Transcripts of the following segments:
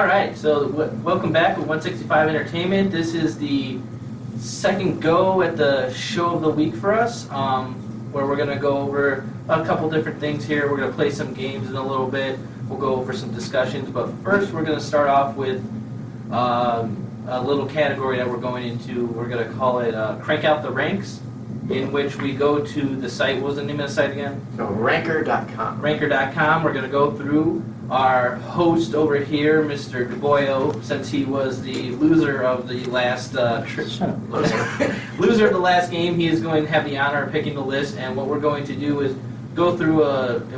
Alright, so welcome back with 165 Entertainment. This is the second go at the show of the week for us, where we're going to go over a couple different things here. We're going to play some games in a little bit. We'll go over some discussions, but first we're going to start off with a little category that we're going into. We're going to call it Crank Out the Ranks, in which we go to the site. What was the name of the site again? No, ranker.com. Ranker.com. We're going to go through our host over here, Mr. DeBoyo, since he was the loser of the last loser of the last game. He is going to have the honor of picking the list, and what we're going to do is go through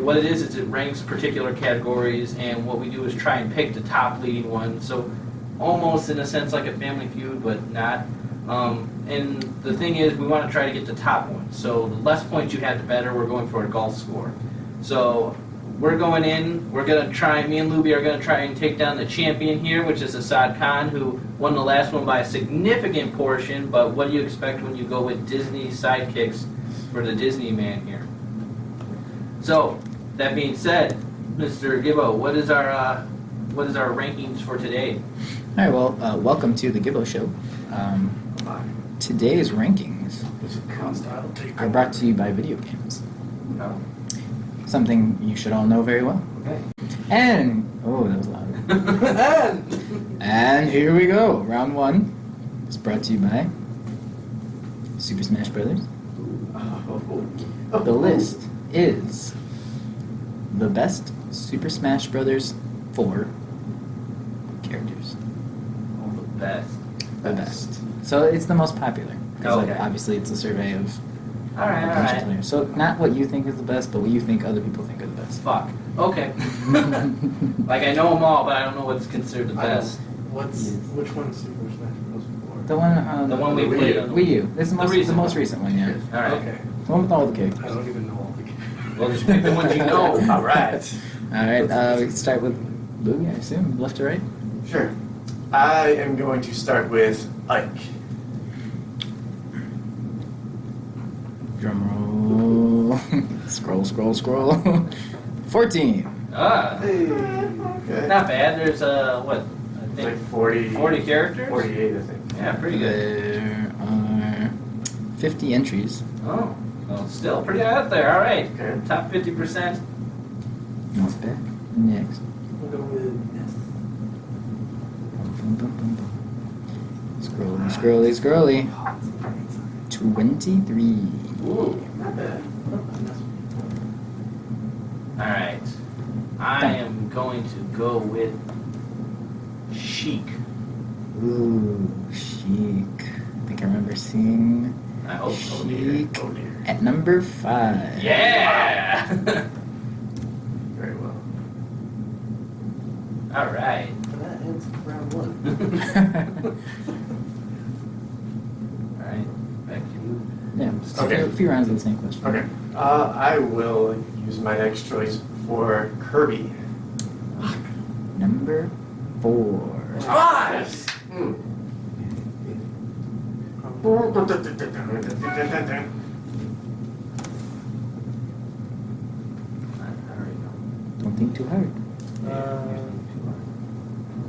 what it is. It ranks particular categories, and what we do is try and pick the top leading one. So almost in a sense like a Family Feud, but not. And the thing is, we want to try to get the top one. So the less points you have, the better. We're going for a golf score. So we're going in. We're going to try. Me and Luby are going to try and take down the champion here, which is Assad Khan, who won the last one by a significant portion. But what do you expect when you go with Disney sidekicks for the Disney man here? So that being said, Mr. Gibbo, what is our rankings for today? All right, well, welcome to the Gibbo Show. Today's rankings are brought to you by video games. No. Something you should all know very well. Okay. And, oh, that was loud. And here we go. Round one is brought to you by Super Smash Brothers. The list is the best Super Smash Brothers 4 characters. Oh, the best. The best. So it's the most popular. Because Okay. obviously it's a survey of All right, a all bunch of right. players. So not what you think is the best, but what you think other people think are the best. Fuck. Okay. Like, I know them all, but I don't know what's considered the best. Which one's Super Smash Bros. 4? The one, The one we played on Wii U. This is the most recent one, yeah. All right. Okay. The one with all the I characters. don't even know all the games. Well, just pick the ones you know. All right. All right, we can start with Louie, I assume, left to right. Sure. I am going to start with Ike. Drum roll. Scroll. 14. Ah, Hey. Okay. not bad. There's, what, I think Like 40 characters? 48, I think. Yeah, pretty good. There are 50 entries. Oh, well, still pretty high up there. All right. Okay. Top 50%. Not bad. Next. We'll go with Ness. Boom, boom, boom, boom. Scrolly. 23. Ooh. Not bad. All right. I am going to go with Sheik. Ooh, Chic. I think I remember seeing I hope so. Chic Oh dear. at number 5. Yeah. Very well. All right. That ends round 1. All right. Back to you. Yeah, just Okay. a few rounds of the same question. Okay. I will use my next choice for Kirby. Number 4. Nice! I already know. Don't think too hard.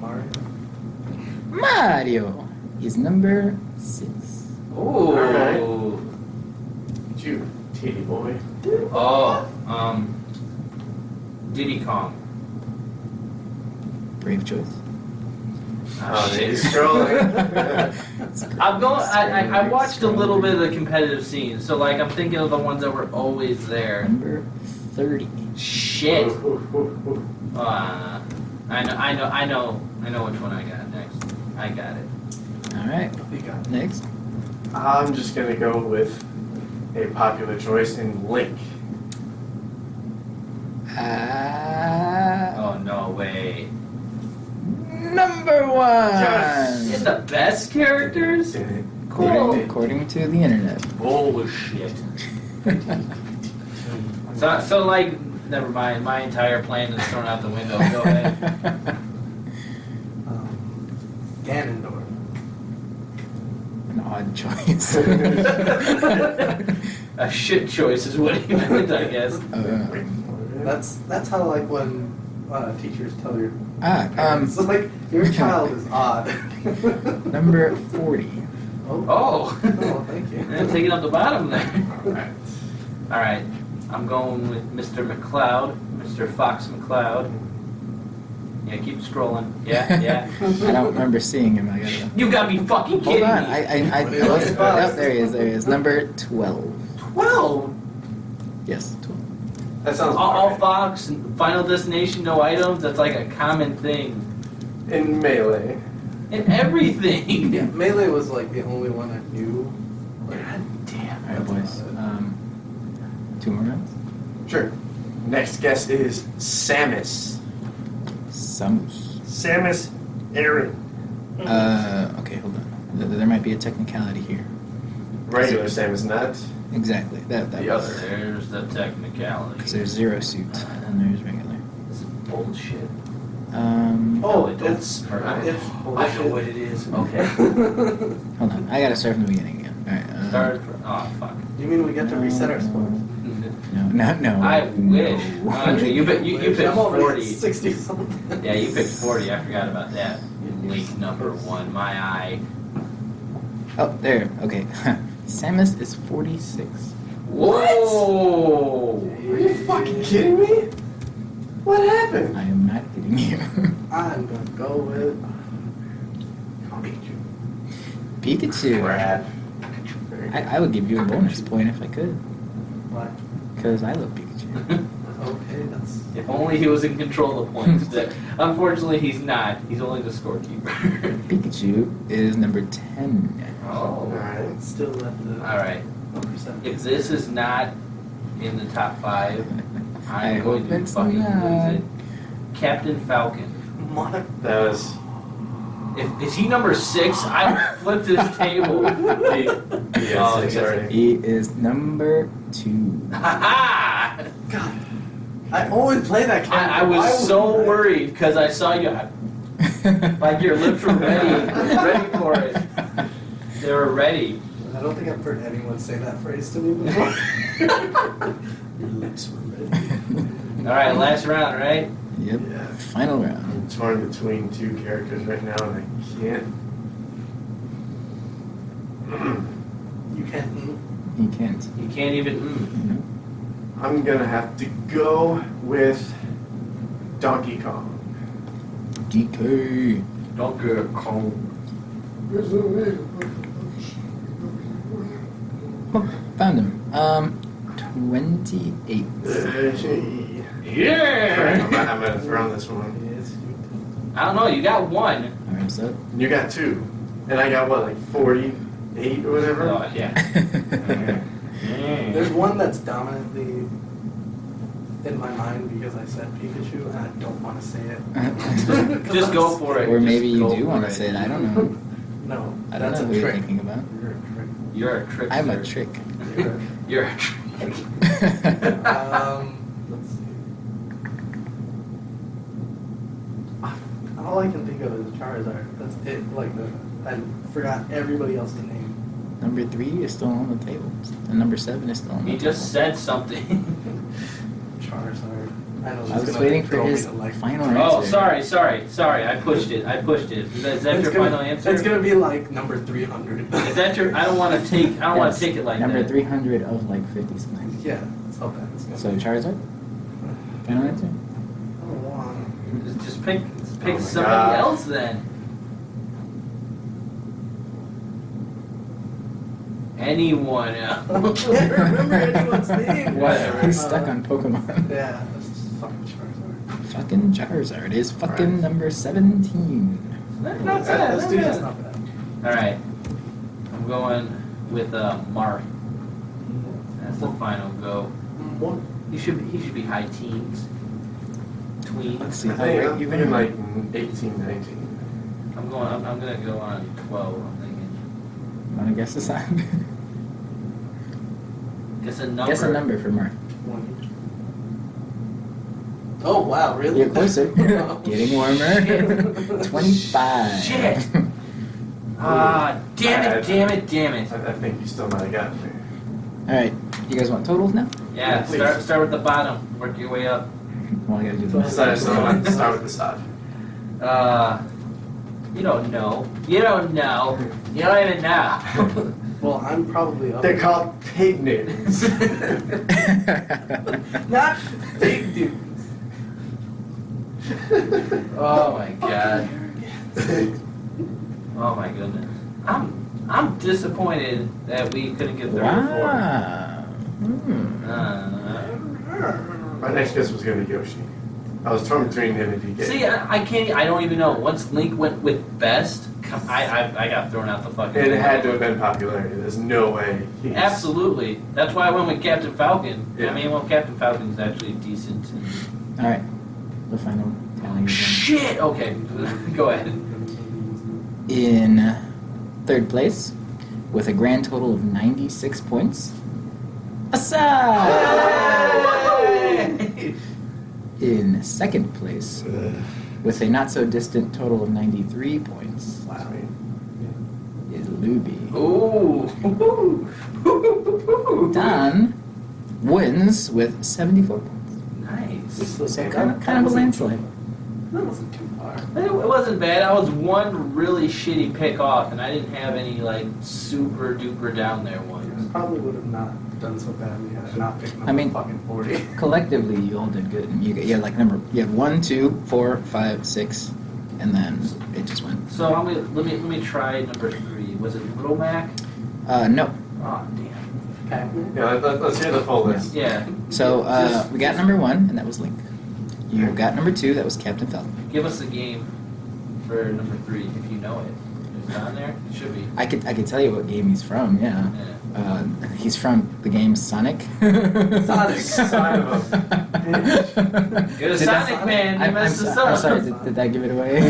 Mario. Mario is number 6. Ooh. Alright. You, titty boy. Oh, Diddy Kong. Brave choice. Ah, shit. He's scrolling. I'm going. I watched a little bit of the competitive scene, so like I'm thinking of the ones that were always there. Number 30. Shit. I know which one I got next. I got it. Alright, You got it. next. I'm just gonna go with a popular choice in Link. Oh no way. Number 1! Yes. In the best characters? According to the internet. Bullshit. So like, never mind. My entire plan is thrown out the window. Go ahead. Ganondorf. An odd choice. A shit choice is what he meant, I guess. Wait for it. That's how like when teachers tell your Ah, parents? Like, your child is odd. number 40. Oh. Oh! Oh, thank you. And taking up the bottom there. Alright. Alright, I'm going with Mr. McCloud, Mr. Fox McCloud. Yeah, keep scrolling. Yeah, yeah. I don't remember seeing him. I gotta. You gotta be fucking Hold kidding on. me. Oh, there he is. There he is. Number 12. 12? Yes, 12. That sounds All about Fox, Final Destination, no items, that's like a common thing. right. In Melee. In everything. Yeah, Melee was like the only one I knew. Like, God damn. All right, boys. 2 more rounds. Sure. Next guess is Samus. Samus. Samus Aran. Okay, hold on. There might be a technicality here. Regular Samus, not Exactly. That the was. other. There's the technicality. Because there's zero suit and there's regular. This is bullshit. oh, it don't it's hurt. it's I know what it is. Okay. Hold on. I gotta start from the beginning again. Alright. Start. Oh, fuck. You mean we get to reset our scores? No. I wish. Andre, you picked I'm already 40. at 60 something. Yeah, you picked 40. I forgot about that. Link number 1. My eye. Oh, there. Okay. Samus is 46. Whoa! Are you fucking kidding me? What happened? I am not kidding you. I'm gonna go with Pikachu. Crap. I would give you a bonus point if I could. what? Because I love Pikachu. Okay, that's If only he was in control of points. But unfortunately, he's not. He's only the scorekeeper. Pikachu is number 10. Oh. Alright. still at the Alright. percent. If this is not in the top 5, I I'm going hope to it's fucking not. lose it. Captain Falcon. Mother. That was. If is he number 6, I will flip this table. Yeah, Oh, six yes. already. He is number 2. Ha ha! God, I always play that character. I Why was would so I? worried because I saw you. Like your lips were ready for it. They were ready. I don't think I've heard anyone say that phrase to me before. Your lips were ready. All right, last round, right? Yep. Yeah. Final round. I'm torn between 2 characters right now and I can't. You can't. He can't. You can't even. I'm gonna have to go with Donkey Kong. DK. Don't get cold. Oh, found him. 28. Yeah. I'm gonna throw this one. I don't know. You got 1. Alright, so. You got 2, and I got what, like 48 or whatever. Oh yeah. There's one that's dominantly in my mind because I said Pikachu and I don't want to say it. Just go for it. Or maybe Just you go do for want to it. say it. I don't know. No, I don't that's know a who you're trick. thinking about. You're a trick. You're a trickster. I'm a trick. You're a trick. Let's see. All I can think of is Charizard. That's it. Like I forgot everybody else's name. Number 3 is still on the table. And number 7 is still on the He table. just said something. Charizard. I know. I was waiting for his final answer. Oh, sorry. I pushed it. Is that your final answer? It's gonna be like number 300. Is that your? I don't want to take. I don't want to take it like number that. 300 of like 50 something. Yeah, that's how bad it's gonna So be. Charizard? Final answer? I don't want. Just pick Oh my somebody God. else then. Anyone else? I can't remember anyone's name. Whatever. He's stuck on Pokemon. Yeah, that's just fucking Charizard. Fucking Charizard is fucking Right. number 17. Not That's bad. This Not dude is bad. not bad. All right. I'm going with Mark. That's the final go. One. He should be high teens. Tweens. Let's see I how think right I'm you've thinking been. like 18, 19. I'm gonna go on 12. I'm thinking. Want to guess a sign? Guess a number. Guess a number for Mark. One. Oh wow, really? You're closer. Getting warmer. 25. Shit. Ah, damn it. I think you still might have gotten me. Alright, you guys want totals now? Yeah, Please. start with the bottom. Work your way up. Well, I gotta do I this. decided so I wanted to start with the sod. You don't know. You don't know. You don't even know. Well, I'm probably up. They're called pig names. Not big dudes. Oh my god. Oh my goodness. I'm disappointed that we couldn't get 34. Wow. Hmm. My next guess was going to be Yoshi. I was torn between him and DK. See, I can't. I don't even know. Once Link went with best, I got thrown out the fucking. And it had to have been popularity. There's no way. Absolutely. That's why I went with Captain Falcon. Yeah. I mean, well, Captain Falcon's actually decent. All right. The final tally again. Shit. Okay, go ahead. In third place, with a grand total of 96 points, Asad! In second place, with a not so distant total of 93 points, Wow. is Luby. Ooh. Don wins with 74 points. Nice. So kind of a landslide. That wasn't too far. It wasn't bad. I was one really shitty pick off, and I didn't have any like super duper down there I ones. probably would have not done so badly had I not picked number I mean- fucking 40. Collectively, you all did good. You had like you had 1, 2, 4, 5, 6, and then it just went. So let me try number 3. Was it Little Mac? No. Oh damn. Pac-Man? Yeah, let's hear the full list. Yeah. So we got number 1, and that was Link. You got number 2, that was Captain Falcon. Give us a game for number 3 if you know it. Is it on there? It should be. I could tell you what game he's from. Yeah. Yeah. He's from the game Sonic. Sonic. Son of a You're a Did that- Sonic man. You messed us up. I'm sorry. Did that give it away?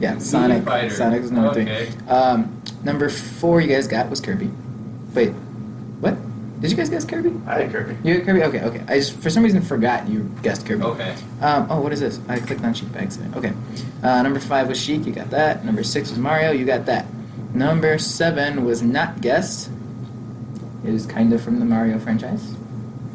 Yeah, Sonic. Fighter. Sonic's number Okay. 3. Number 4 you guys got was Kirby. Wait, what? Did you guys guess Kirby? I had Kirby. You got Kirby? Okay. I just, for some reason, forgot you guessed Kirby. Okay. What is this? I clicked on Sheik by accident. Okay. Number 5 was Sheik. You got that. Number 6 was Mario. You got that. Number 7 was not guessed. It is kind of from the Mario franchise.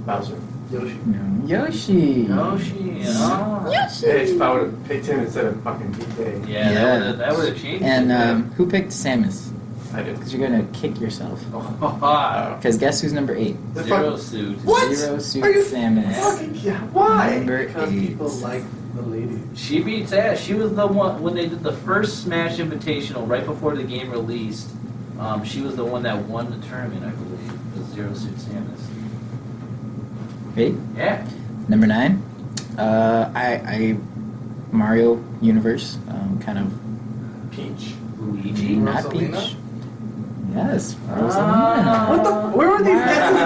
Bowser. Yoshi. No. Yoshi. Yoshi. Oh. Yoshi. Hey, if I would have picked him instead of fucking DK. Yeah, Yeah. that would have changed. And it. who picked Samus? I did. Because you're gonna kick yourself. Oh, Because guess who's number 8? The Zero fuck- suit. What? Zero Suit Are you Samus. fucking yeah? Why? Number Because 8. people like the lady. She beats ass. She was the one when they did the first Smash Invitational right before the game released. She was the one that won the tournament, I believe. The Zero Suit Samus. Ready? Yeah. Number 9. I Mario Universe. Kind of Peach. Luigi. not Rosalina? Peach. Yes. Ah. Rosalina. What the? Where were these guesses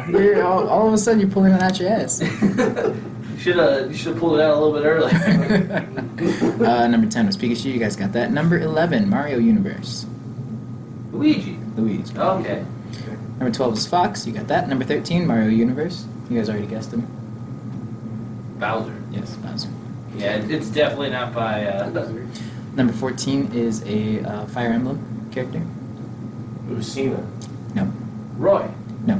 before? You're all of a sudden you're pulling it out your ass. You should have pulled it out a little bit earlier. Number 10 was Pikachu. You guys got that. Number 11, Mario Universe. Luigi. Luigi. Okay. Number 12 is Fox. You got that. Number 13, Mario Universe. You guys already guessed him. Bowser. Yes, Bowser. Yeah, it's definitely not by. Number 14 is a Fire Emblem character. Lucina. No. Roy. No.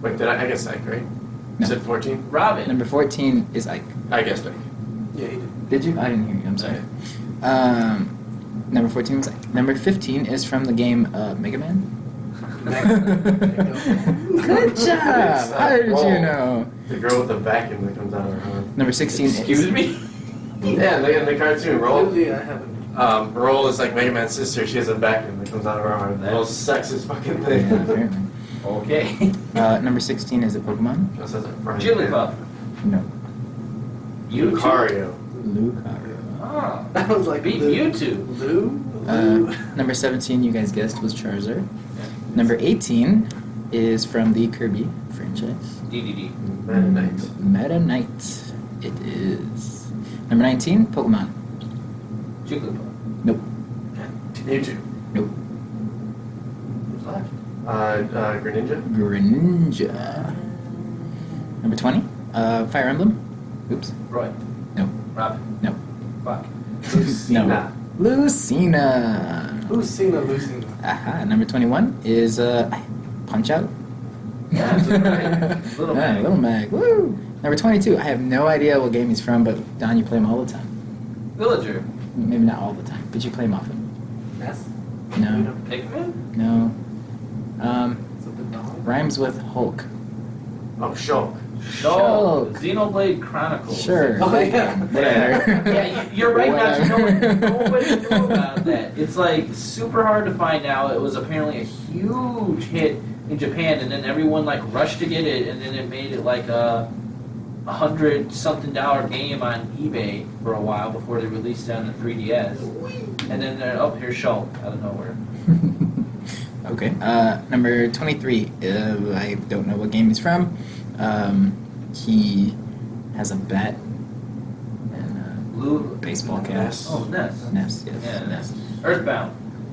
Wait, I guess Ike, right? No. You said 14? Robin. Number 14 is Ike. I guessed Ike. Yeah, he did. Did you? I didn't hear you. I'm sorry. Number 14 was Ike. Number 15 is from the game Mega Man. Good job! How did you know? The girl with the vacuum that comes out of her hand. Number 16 Excuse is... me. Yeah, look at the cartoon. Roll. Clearly, I haven't. Roll is like Mega Man's sister. She has a vacuum that comes out of her arm. The most sexist fucking thing. Yeah, apparently. Okay. Number 16 is a Pokemon. That says a friend. Jigglypuff. No. Lucario. Lucario. Oh. I was like, Beat Lou? Mewtwo. Lou? Lou? Number 17, you guys guessed, was Charizard. Number 18 is from the Kirby franchise. DDD. Meta Knight. Meta Knight. It is. Number 19, Pokemon. Jigglypuff. Nope. Mewtwo. Nope. Who's left? Greninja. Greninja. Number 20, Fire Emblem. Oops. Roy. Nope. Robin. Nope. Fuck. Lucina. Lucina. Lucina, Lucina. Aha. Number 21 is Punch Out. Yeah, it's right. Little Yeah, Mag. Little Mag. Woo! Number 22. I have no idea what game he's from, but Don, you play him all the time. Villager. Maybe not all the time, but you play him often. Yes. No. Pikmin? No. Is it the dog? Rhymes with Hulk. Oh, Shulk. No. Shulk. Xenoblade Chronicles. Sure. Oh, yeah. Whatever. Yeah, you're right not to know. Whatever. Nobody knew about that. It's like super hard to find out. It was apparently a huge hit in Japan, and then everyone like rushed to get it, and then it made it like a $100-something game on eBay for a while before they released it on the 3DS. And then here's Shulk out of nowhere. Okay. Number 23. I don't know what game he's from. He has a bat and a Blue baseball cap. Ness. Oh, Ness. Ness, yes. Yeah, Ness. Earthbound.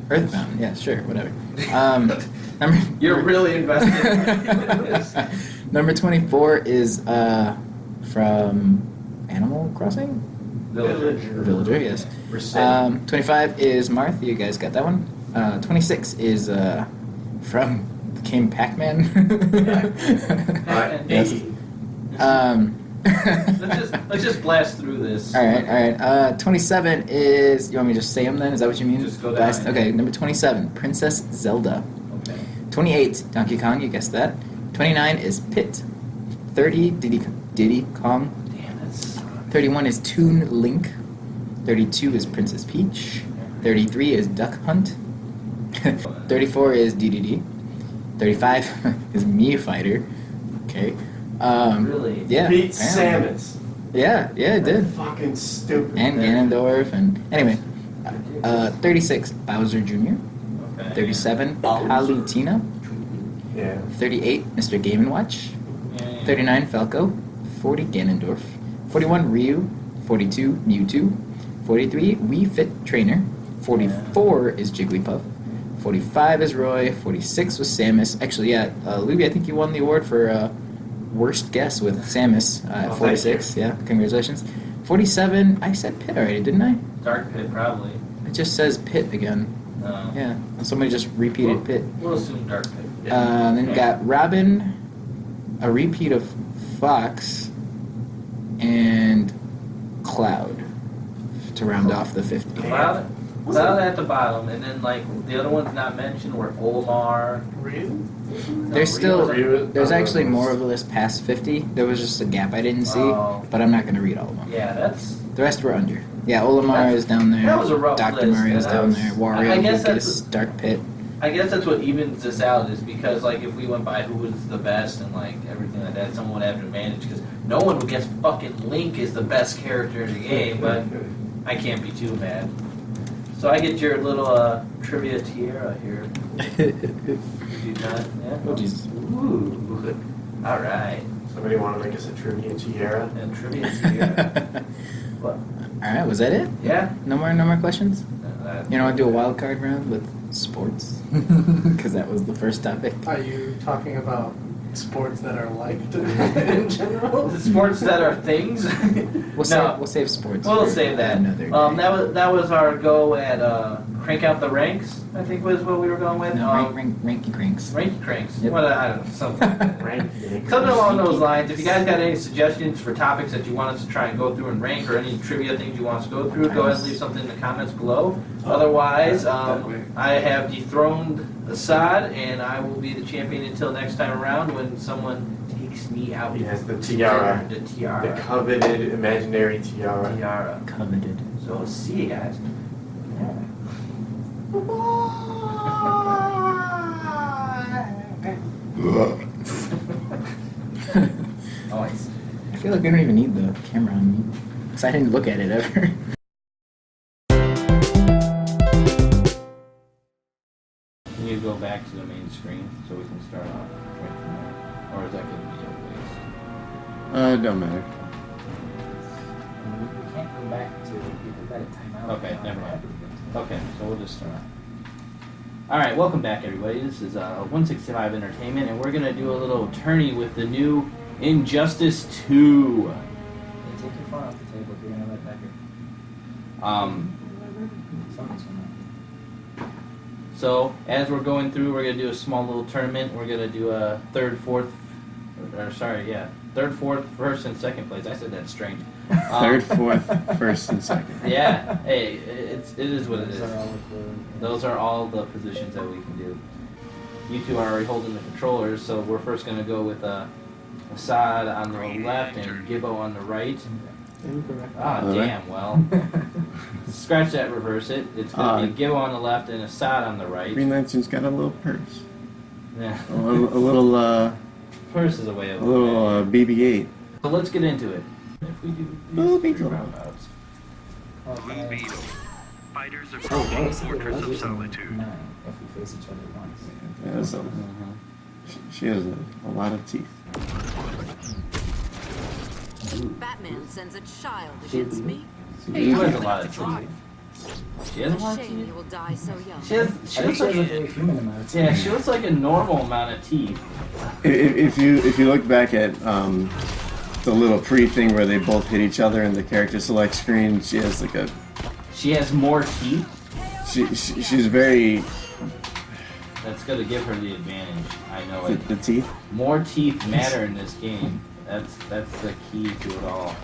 Earthbound, yeah, sure, whatever. Number, You're really invested in this. Number 24 is from Animal Crossing? Villager. Villager, yes. Percent. 25 is Marth, you guys got that one. 26 is from the game Pac-Man. Pac-Man. Yes. Let's just blast through this. All right. 27 is. You want me to just say them then? Is that what you mean? Just go down. Blast? Okay, number 27, Princess Zelda. Okay. 28, Donkey Kong, you guessed that. 29 is Pit. 30, Diddy Kong. Damn, that's. 31 is Toon Link. 32 is Princess Peach. 33 is Duck Hunt. 34 is DDD. 35 is Mii Fighter. Okay. Really? Yeah. Beat apparently. Samus. Yeah, it did. Fucking stupid. And Ganondorf, and anyway. 36, Bowser Jr. Okay. 37, Palutena. Yeah. 38, Mr. Game & Watch. Yeah. 39, Falco. 40, Ganondorf. 41, Ryu. 42, Mewtwo. 43, Wii Fit Trainer. 44 is Jigglypuff. 45 is Roy. 46 was Samus. Actually, yeah, Luby, I think you won the award for worst guess with Samus at Oh, 46. Yeah, congratulations. 47, I said Pit already, didn't I? Dark Pit, probably. It just says Pit again. No. Yeah, somebody just repeated Pit. We'll assume Dark Pit. Then you got Robin, a repeat of Fox, and Cloud to round off the 50. Cloud at the bottom, and then like the other ones not mentioned were Olimar. Ryu? There's still Ryu- there's actually more of the list past 50. There was just a gap I didn't see, Oh. but I'm not going to read all of them. Yeah, that's. The rest were under. Yeah, Olimar is down there. That was a rough Dr. list. Mario's That down was- there. I Wario, guess Lucas, Dark Pit. I guess that's what evens this out is because like if we went by who was the best and like everything like that, someone would have an advantage because no one would guess fucking Link is the best character in the game, but I can't be too mad. So I get your little trivia tiara here. You done? Yeah. Oh, Jesus. Ooh. All right. Somebody want to make us a trivia tiara? And trivia tiara. What? All right, was that it? Yeah. No more questions? You know, I do a wild card round with sports because that was the first topic. Are you talking about sports that are liked in general? The sports that are things. We'll save sports. We'll for save that. Another day. That was our go at crank out the ranks. I think was what we were going with. No, ranky cranks. Ranky cranks. Yep. What I don't know, something. Like that. Rank. Something along those lines. If you guys got any suggestions for topics that you want us to try and go through and rank, or any trivia things you want us to go through, go ahead and leave something in the comments below. Otherwise, I have dethroned Assad, and I will be the champion until next time around when someone takes me out. He has the tiara. The The tiara. coveted imaginary tiara. Tiara. Coveted. So see you guys. Nice. I feel like we don't even need the camera on me because I didn't look at it ever. Can you go back to the main screen so we can start off right from there? Or is that going to be a waste? Don't matter. We can't go back to people that time out. Okay, never mind. Okay, so we'll just start off. Alright, welcome back everybody. This is 165 Entertainment, and we're going to do a little tourney with the new Injustice 2. Hey, take your phone off the table if you're gonna let back here. Something's going on. So, as we're going through, we're going to do a small little tournament. We're going to do a third, fourth, or sorry, yeah, third, fourth, first, and second place. I said that's strange. Third, fourth, first, and second. Yeah, hey, it is what it Those is. are all of the- Those are all the positions that we can do. You two are already holding the controllers, so we're first going to go with Assad on the left and Gibbo on the right. Incorrect. Ah, Alright. damn, well. Scratch that, reverse it. It's going to be Gibbo on the left and Assad on the right. Green Lantern's got a little purse. Yeah. A little Purse is a way of BB-8. So let's get into it. If we do Blue these Beetle. roundouts. Okay. Beetle. Fighters Oh, approaching basically, Fortress we're of losing Solitude. 9 if we face each other once. Yeah, so she has a lot of teeth. Batman sends a child against me. She has a lot of teeth. She has a lot of Shame you teeth. will die so young. She I looks think she has like a very human amount of yeah, time. she looks like a normal amount of teeth. If you look back at the little pre-thing where they both hit each other in the character select screen, she has like a She has more teeth. she's very That's gonna give her the advantage. I know it. the teeth. More teeth matter in this game. That's the key to it all.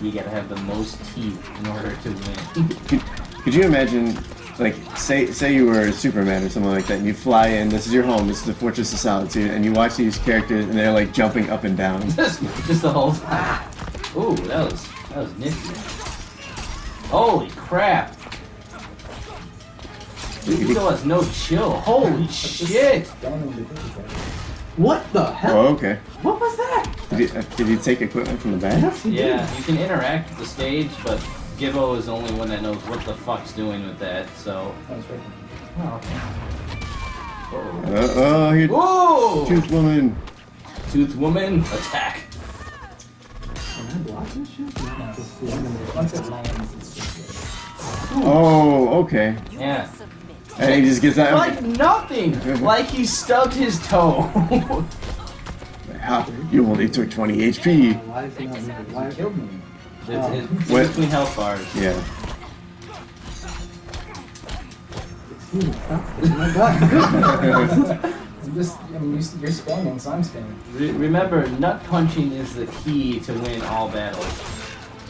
You gotta have the most teeth in order to win. Could you imagine, like, say you were Superman or something like that, and you fly in, this is your home, this is the Fortress of Solitude, and you watch these characters, and they're, like, jumping up and down. just the whole time. Ooh, that was nifty. Holy crap! Dude, still has no chill. Holy shit! What the hell? Oh, okay. What was that? Did you take equipment from the bag? Yes, he did. Yeah, you can interact with the stage, but Gibbo is the only one that knows what the fuck's doing with that, so... Oh, okay. Oh, here, Whoa! Tooth Woman. Tooth Woman, attack. Can I block this shit? No, just the enemy. Once it lands, it's just Oh, okay. Yeah. Submit. And he just gets that. Like nothing! Like he stubbed his toe. How, you only took 20 HP. Why is he not moving? Why? good. Killed me. It's What? between health bars. Yeah. Excuse me. Oh my god. I'm just, you're spamming, so I'm spamming. Remember, nut punching is the key to win all battles,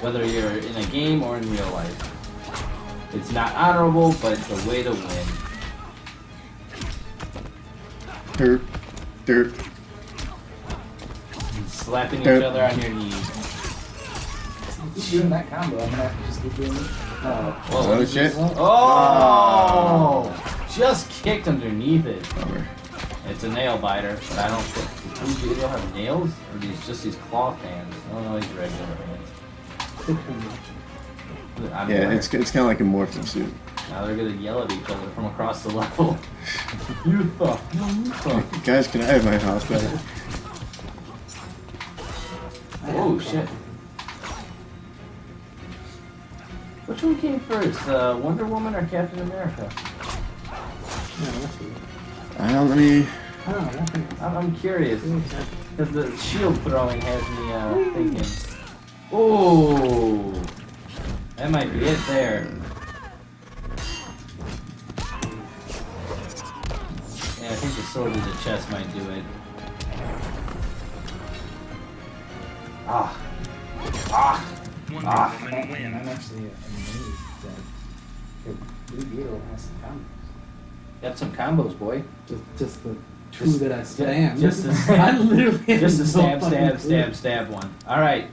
whether you're in a game or in real life. It's not honorable, but it's the way to win. Dirt. Dirt. Slapping each Derp. other on your knees. Keep doing that combo, I'm gonna have to just keep doing it. Whoa. Oh, shit. Oh! Just kicked underneath it. Over. It's a nail biter, but I don't think. Do they have nails? Or just these cloth hands? I don't know, these regular hands. I'm Yeah, aware. it's kind of like a morphing suit. Now they're gonna yell at each other from across the level. You fuck. No, you fuck. Guys, can I have my house back? Oh shit. Which one came first, Wonder Woman or Captain America? Yeah, that's weird. I don't really. I don't know. I think I'm curious, because the shield throwing has me thinking. Oh, that might be it there. Yeah, I think the sword to the chest might do it. Ah. Ah. Wonder Ah. Woman And wins. I'm actually amazed that the Blue Beetle has some combos. Got some combos, boy. just the two Just- that I stand. just a- I literally Just a have stab, no stab, fucking stab, clue. stab one. All right.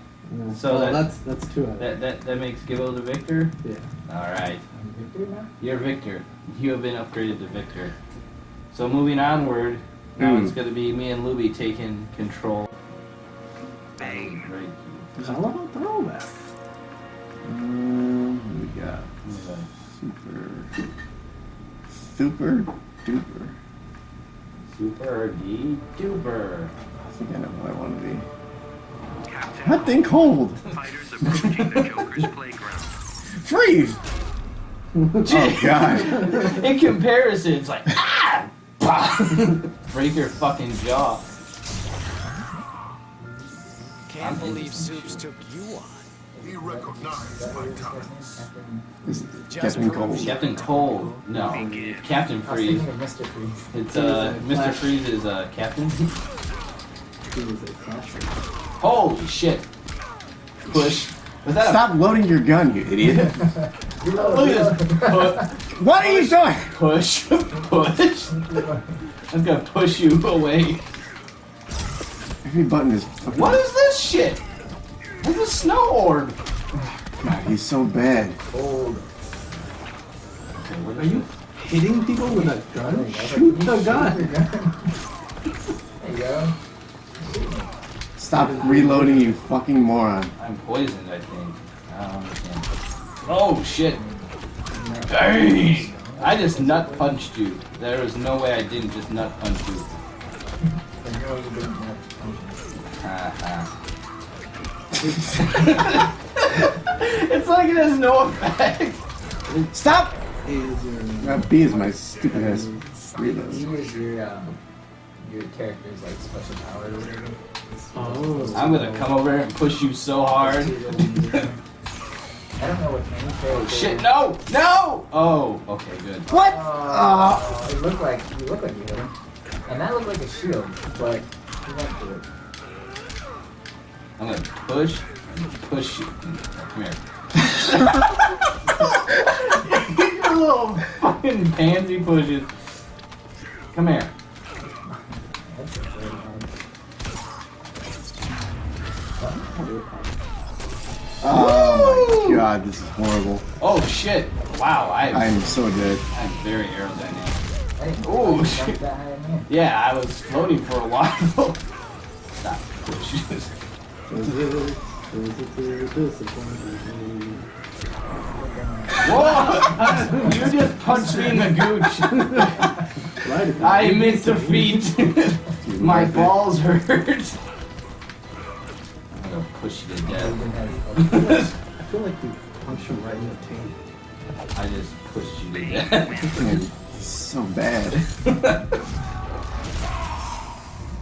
Yeah. So Oh, that- that's two out of it. That makes Gibbo the victor. Yeah. All right. I'm Victor now? You're Victor. You have been upgraded to Victor. So moving onward, now it's going to be me and Luby taking control. Bang. Right. It's all about throwback. What we got? Super duper. Super D Duper. I think I know what I want to be. Captain. Hot thing cold. Fighters approaching the Joker's playground. Freeze. Oh God. In comparison, it's like ah, bah! Break your fucking jaw. Can't believe Soups took you on. He recognized my talents. This is Captain Cold. Captain Cold. No. Captain I was Freeze. thinking of Mr. Freeze. It's Mr. Freeze is Captain. Holy shit. Push. Was that Stop loading your gun, you idiot. Look at this. What are you doing? Push. Push. I'm gonna push you away. Every button is fucking... What is this shit? It's a snow orb. God, he's so bad. Are you hitting people with a gun? Shoot the gun! There you go. Stop reloading, you fucking moron. I'm poisoned, I think. I don't understand. Oh shit. Dang! I just nut punched you. There was no way I didn't just nut punch you. It's like it has no effect. Stop! B is my stupid ass reload. Use your character's like special power or whatever. Oh. I'm gonna come over here and push you so hard. I don't know what any character. Shit, no! No! Oh, okay, good. What? It looked like you hit him. And that looked like a shield, but he went through it. I'm gonna push you. Come here. Your little fucking pansy pushes. Come here. That's a very Oh my god, this is horrible. Oh shit! Wow, I'm so dead. I'm very aerodynamic. I didn't know Oh you shit! jumped that high in the air. Yeah, I was floating for a while. Stop. Pushes. Whoa! You just punched me in the gooch. I missed the feet. My balls hurt. I'm gonna push you to death. I feel like you punched him right in the team. I just pushed you to death. Man, he's so bad.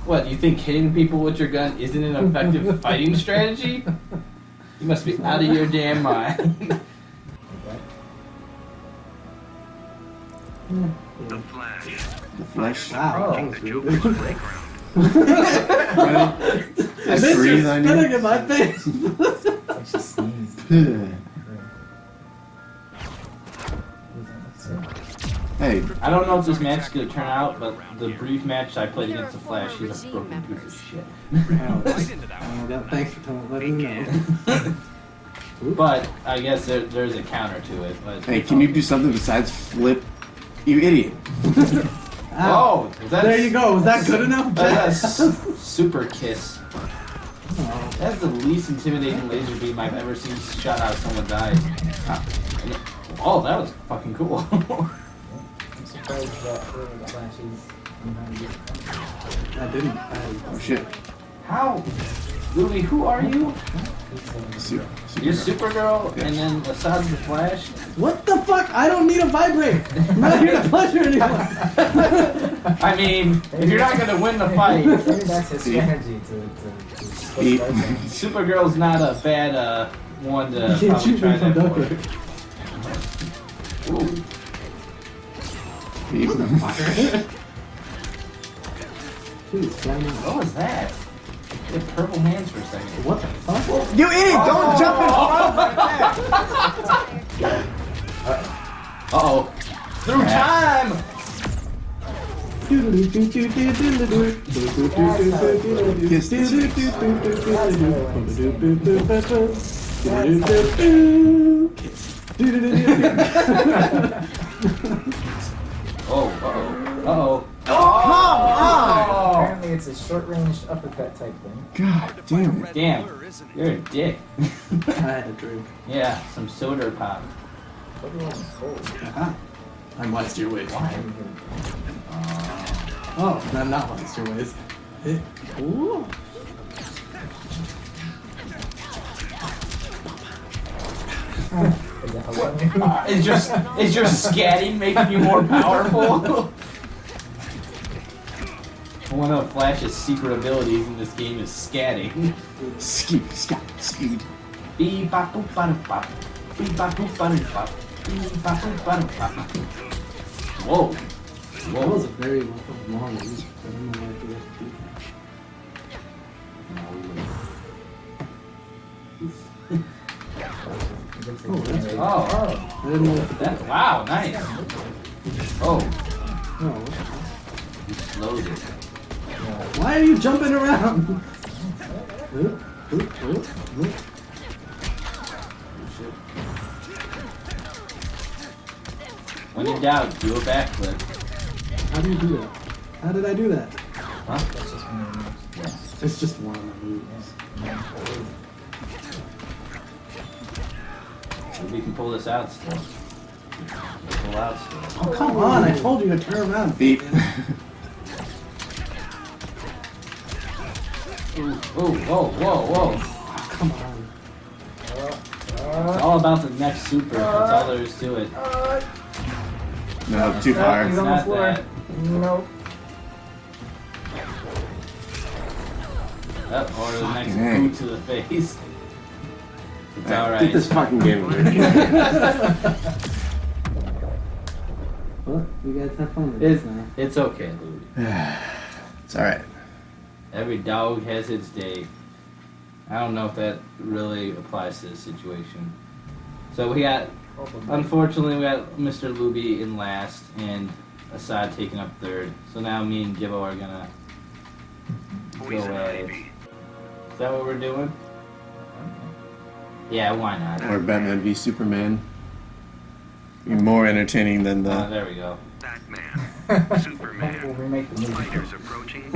What, you think hitting people with your gun isn't an effective fighting strategy? You must be out of your damn mind. The Flash. The flesh. Wow. Approaching the Joker's playground. I breathe on Spitting you. in my face! Like she sneezed. Hey, I don't know if this match is going to turn out, but the brief match I played against the Flash, he's a broken piece of shit. Thanks for letting me know. But I guess there's a counter to it. But hey, can you do something besides flip? You idiot. Oh, There you go. Was that good enough? That's a super kiss. That's the least intimidating laser beam I've ever seen shot out of someone's eyes. Oh, that was fucking cool. I'm surprised that Flash is. I didn't. Oh shit. How? Louie, who are you? You're Supergirl, Yeah. and then Assad's the Flash? What the fuck? I don't need a vibrator. I'm not here to pleasure anyone. I mean, if you're not gonna win the fight, Maybe that's his strategy to Beep. Supergirl's not a bad one to You can't probably shoot try me from that Dunkirk. for. Ooh. Beep. Please, flying in. What was that? He had purple hands for a second. What the fuck? You idiot! Don't jump in front of Uh-oh. Through time! Kiss this Oh, uh-oh. Uh-oh. Oh, Apparently, it's a short-range uppercut type thing. God damn it. Damn, you're a dick. I had a drink. Yeah, some soda pop. Hope it wasn't cold. I'm wise your ways. Why? Oh, not wise your ways. Ooh. Is your scatting making you more powerful? One of Flash's secret abilities in this game is scatting. Speed. Beep bop boop bop bop. Beep bop boop bop bop. Beep bop boop bop bop. Whoa. That was a very long one. I don't know why I did No, we wouldn't. I didn't know. Wow, nice. Oh, Oh, you slowed it. why are you jumping around? When in doubt, do a backflip. How do you do that? How did I do that? Huh? That's just one of the moves. Yeah. It's just one of my moves. Maybe we can pull this out still. Pull out still. Oh, come on. I told you to turn around. Beep. Ooh, whoa, whoa, whoa. Come on. It's all about the next super. That's all there is to it. No, too far. He's It's on the not floor. that. Nope. Or the next Dang. boot to the face. It's Alright, alright. Get this fucking game away. Well, you guys have fun with this now. It's okay, Louie. It's alright. Every dog has its day. I don't know if that really applies to this situation. So we got, unfortunately, we got Mr. Luby in last and Assad taking up third. So now me and Gibbo are gonna go Poison at it. ivy. Is that what we're doing? Yeah, why not? Or Batman v Superman. Be more entertaining than the. There we go. Batman. We'll Superman. remake the movie. Fighters approaching.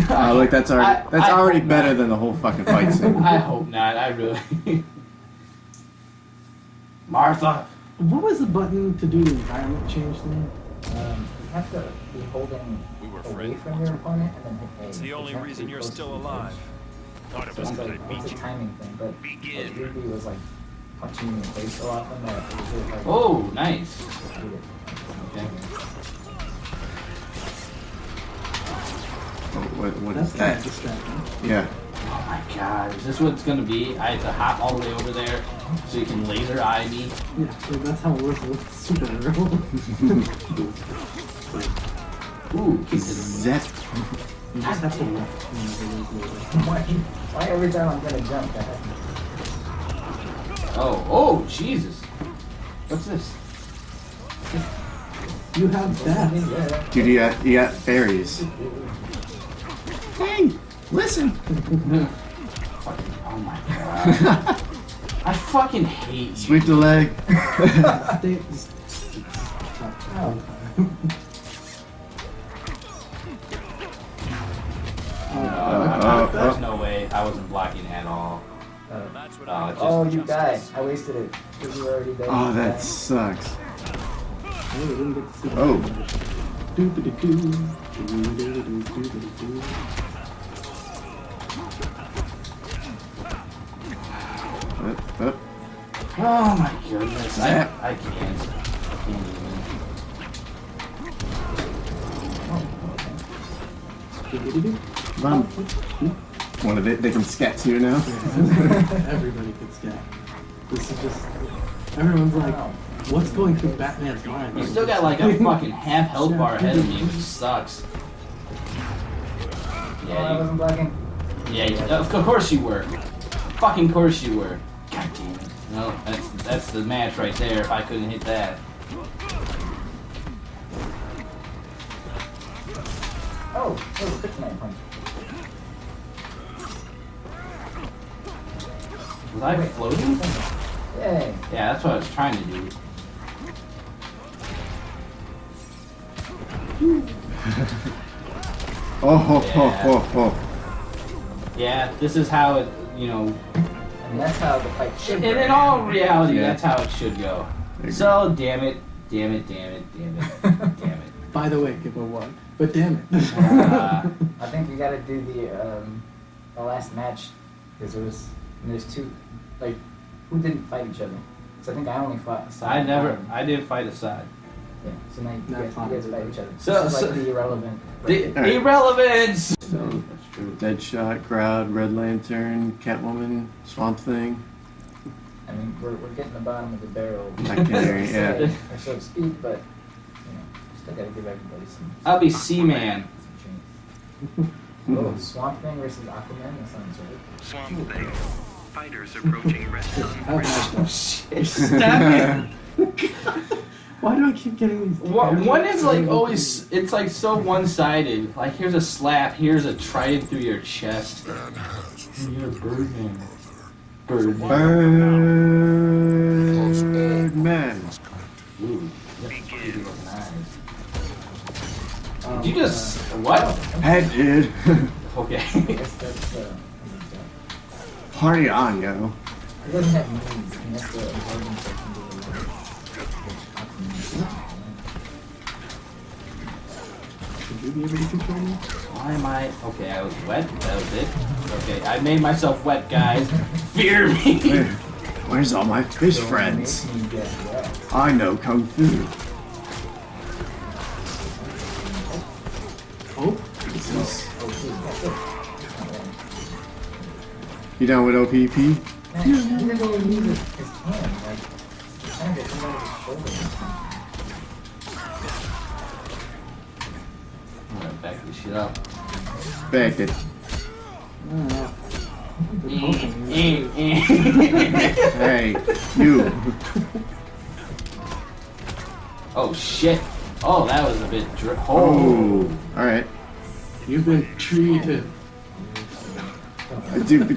Oh, look, that's already I already hope better not. than the whole fucking fight scene. I hope not. I really. Martha. What was the button to do the environment change thing? You have to be holding away from your opponent and then hit A. It's the only You have to reason be you're close still to the alive. edge. Thought it So was it's gonna like, beat it's a you. timing thing, but Begin. Ruby was like punching you in the face so often that it was really hard to Oh, nice. beat it. Okay. What That's is kind of that? distracting. Yeah. Oh my god, is this what it's gonna be? I have to hop all the way over there so you can laser eye me? Yeah, so that's how it works with Supergirl. Ooh, keep it. Zep. You just have to Why every time I'm gonna jump that happens? Oh, Jesus. What's this? You have that. Yeah. Dude, you got fairies. Hey, listen. Fucking, oh my god. I fucking hate you. Sweep the leg. They just- There's no way. I wasn't blocking at all. That's what Oh, I just- Oh, you died. I wasted it. Because you were already dead. Oh, that sucks. Oh, we didn't get to see that. Oh. Doo-ba-doo-doo. Doo-ba-doo-doo-doo-doo-doo. Up. Oh my goodness. Zap. I can't. I can't Doo-ba-doo-doo. Come on. One of it. They can scat to you now. Everybody could scat. This is just. Everyone's like, what's going through Batman's mind? even. You still got like a fucking half health bar ahead of me, which sucks. Oh, I Yeah, wasn't blocking. of course you were. Fucking course you were. God damn it. No, that's the match right there if I couldn't hit that. Oh, kryptonite punch. Was I floating? Yay. Yeah, that's what I was trying to do. Oh, ho, ho, ho, ho. Yeah, this is how it, you know, And that's how the fight should and go. in all reality, Yeah. that's how it should go. Agree. So, damn it. Damn it. By the way, give a one. But damn it. Uh, I think we gotta do the last match because there's two, like, who didn't fight each other? So I think I only fought Assad. I didn't fight Assad. Yeah, so now you Not guys fought fight everybody. each other. So- This is so- like the irrelevant. The Alright. irrelevance! So, That's true. Deadshot, Ground, Red Lantern, Catwoman, Swamp Thing. I mean, we're getting the bottom of the barrel. I can hear you, yeah. Or so to speak, but you know, still gotta give everybody some. I'll be Seaman. some Oh, Swamp Thing versus Aquaman. That sounds right. Swamp Thing. Fighters approaching Red Sun. Stab me. Why do I keep getting these? One is like always, it's like so one-sided. Like here's a slap, here's a trident through your chest. You're a Birdman. Birdman. Ooh, Begin. did you just what? I did. Okay. I guess that's Party on, yo. He doesn't have knees. He has to avoid himself from Should you be able to control me? Why am I? Okay, I was wet. That was it. Okay, I made myself wet, guys. Fear me. Where's all my fish friends? I know Kung Fu. Oh, This is... You down with OPP? He doesn't even use his hand. Like, his hand gets come out of his shoulder. I'm gonna back this shit up. Back it. Hey, you. Oh shit! Oh, that was a bit. Oh, alright. you've been treated. Dude,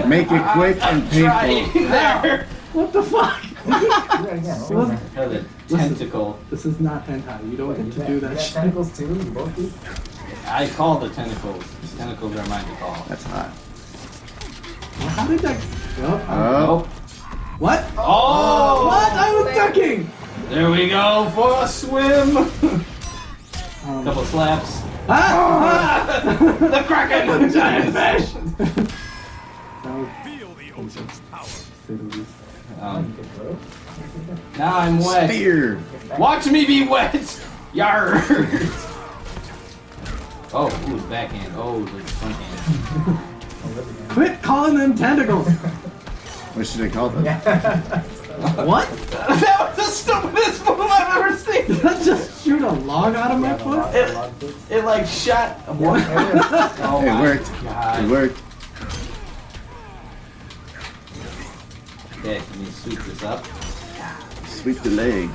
make it quick and painful. There. What the fuck? Do that again. One more time. Oh, the tentacle. This is not hentai. You don't Wait, get to you do got that shit. tentacles too? You both do? I call the tentacles. Tentacles are mine to call. That's hot. Well, how did that? Well, Oh, what? Oh! What? I was ducking. There we go for a swim. Couple slaps. The Kraken, giant fish. Feel the ocean's power. Now I'm wet. spear. Watch me be wet. Yar. Oh, ooh, backhand. Oh, the front hand. Quit calling them tentacles. What should I call them? What? That was the stupidest move I've ever seen. Did I just shoot a log out of my foot? It like shot. What? Oh It my worked. God. It worked. Okay, can you sweep this up? Sweep the leg.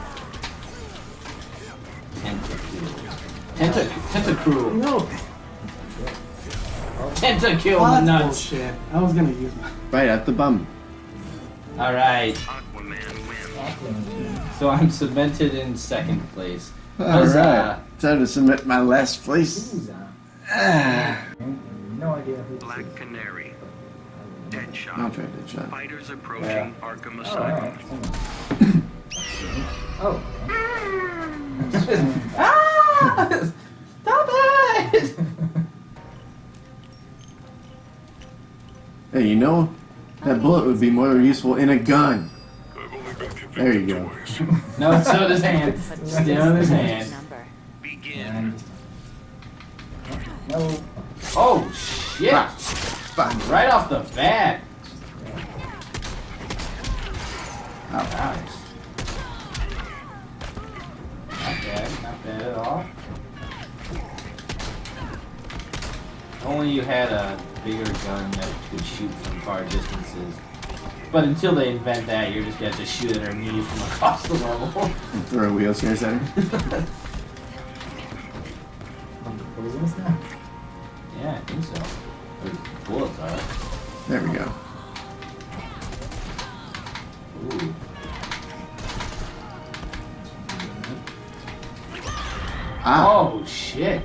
Tentacruel. No. Tentakill Oh, the that's nuts. bullshit. I was gonna use my. Right at the bum. Alright, Aquaman wins. so I'm cemented in second place. Alright. Time to submit my last place. No idea who this Black is. Canary. I'll Deadshot. try that shot. Fighters approaching Arkham Oh, Asylum. alright. Oh. Ah! Stop it! Hey, you know, that bullet would be more useful in a gun. There you go. No, so does hand. Still in his hand. Number. Begin. No. Oh shit! Bang. Right off the bat. Ow. Nice. Not bad at all. Only you had a bigger gun that could shoot from far distances. But until they invent that, you're just gonna have to shoot at her knees from across the level. Throw a wheelchair at her. Poisonous now? Yeah, I think so. Or bullets are. There we go. Ooh. Ah. Oh shit!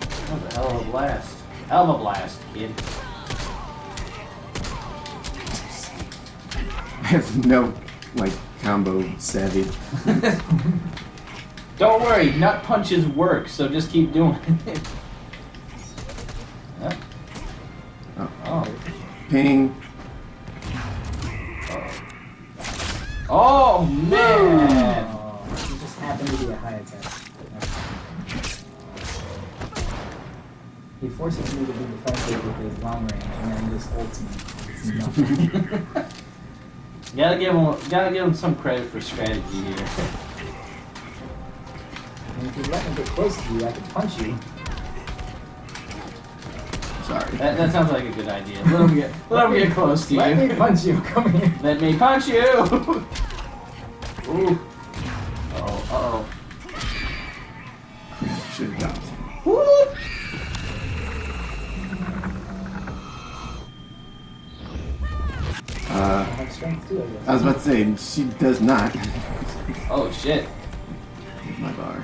That was a hell of a blast. Hell of a blast, kid. I have no, like, combo savvy. Don't worry, nut punches work, so just keep doing it. Huh? Oh. Oh. Ping. Oh man! Oh, it just happened to be a high attack. He forces me to be defensive with his long range, and then he just ults me. It's nothing. Gotta give him some credit for strategy here. And if you let me get close to you, I can punch you. Sorry. That sounds like a good idea. Let him get close to you. Let me punch you. Come here. Let me punch you! Ooh. Uh-oh. Should have jumped. Woo! I have strength too, I guess. I was about to say, she does not. Oh, shit. My bar.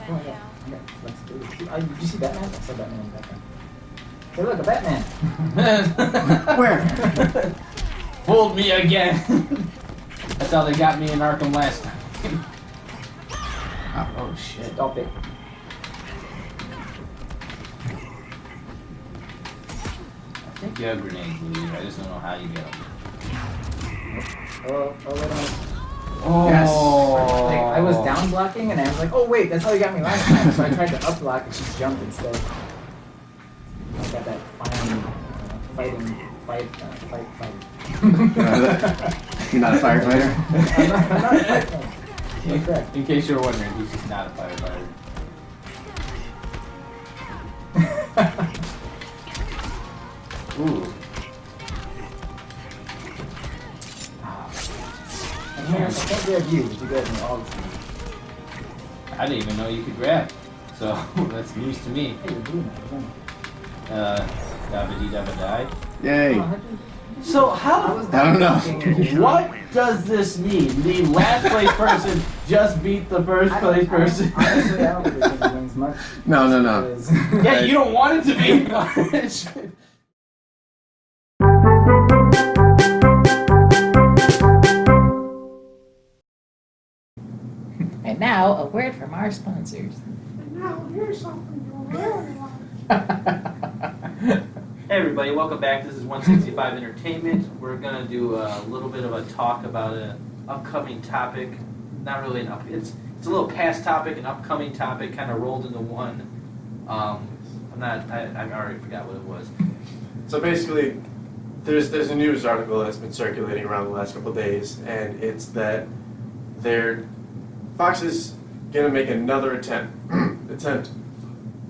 Oh my god. Okay, let's do it. Did you see Batman? I saw Batman in the background. Hey, look, a Batman! Where? Fooled me again. That's how they got me in Arkham last time. Oh, shit. Stop it. I think you have grenades, Louis. I just don't know how you get them. Oh, wait on. Oh. Yes. Like, I was down blocking and I was like, oh wait, that's how you got me last time. So I tried to up block and she jumped instead. I got that fight. You're not a firefighter? I'm not a fighter. You're correct. In case you're wondering, he's just not a firefighter. Ooh. And here, I can't grab you, but you grab me all the time. I didn't even know you could grab. So, that's news to me. Hey, you're blue now. Dabba-dee dabba-die. Yay. So, how... I don't know. What does this mean? The last place person just beat the first place person? Honestly, I don't think it means much. No. Because- Yeah, you don't want it to be. And now, a word from our sponsors. Hey everybody, welcome back. This is 165 Entertainment. We're going to do a little bit of a talk about an upcoming topic. Not really it's a little past topic, an upcoming topic, kind of rolled into one. I already forgot what it was. So basically, there's a news article that's been circulating around the last couple of days, and it's that Fox is gonna make another attempt.